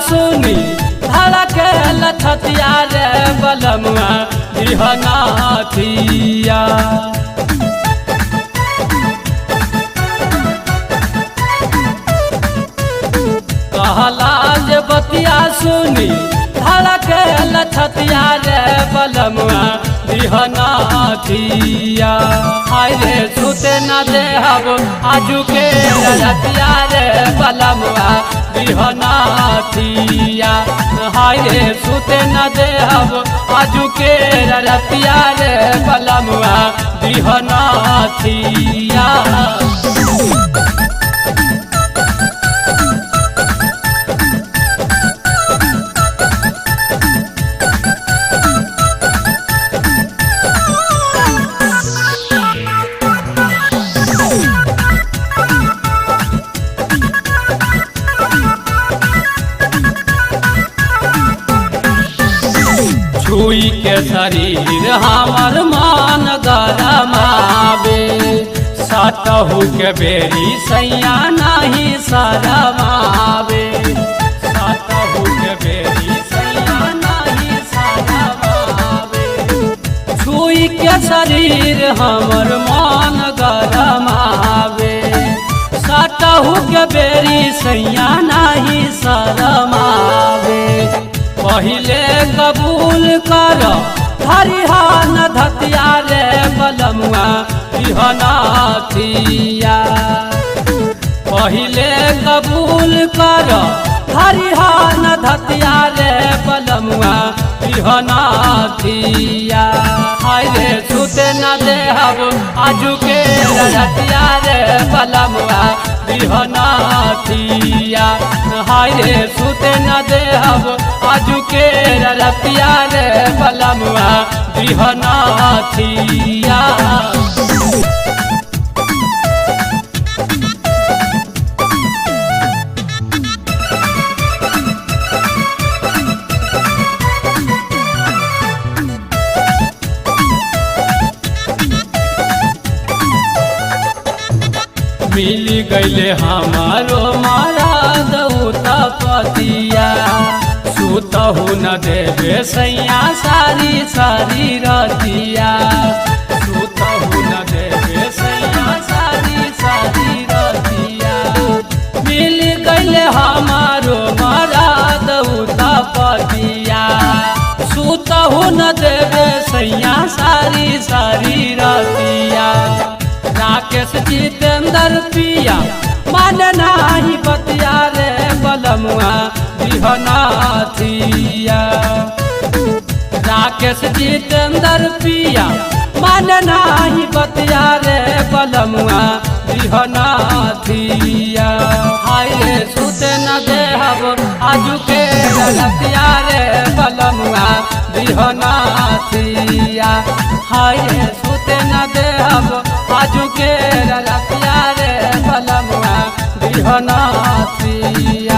सुनी धड़के लछतिया रे बलमुआ बिहनाथिया। कहला जे बतिया सुनी धड़के लछतिया रे बलमुआ बिहनाथिया। हाय रे सुते न देहब आजू के रतिया रे बलमुआ बिहनाथिया। हाय रे सुते न देहब आजू के रतिया रे बलमुआ बिहनाथिया। छुई के शरीर हमर मान गरमावे, सटहु के बेरी सैया नहीं शरमावे। सटहु के बेरी सैया नहीं शरमावे। छुई के शरीर हमर मान गरमावे, सटहु के बेरी सैया नहीं शरमावे। पहिले कबूल कर हरिहान धतिया रे बलमुआ बिहनाथिया। पहिले कबूल कर हरिहान धतिया रे बलमुआ बिहनाथिया। हाय रे सुते न देहब आजू के रतिया रे बलमुआ बिहनाथिया। हाय रे सुते न देहब आजू के रतिया रे बलमुआ बिहनाथिया। मिल गईले हमारो मराद पतिया, सुतहु न देवे सैया सारी सारी रतिया। सुतहु न देवे सैया सारी सारी रतिया। मिल गईले हमारो मराद पतिया, सुतहु न देवे सैया सारी सारी रतिया। राकेश जितेंद्र पिया मन नाही बतिया रे बलमुआ बिहनाथिया। राकेश जितेंद्र पिया मन नाही बतिया रे बलमुआ बिहनाथिया। हाय रे सुते न देहब आजू के रतिया रे बलमुआ बिहनाथिया। हाय रे सुते न देहब आजू के रतिया रे बलमुआ बिहनाथिया।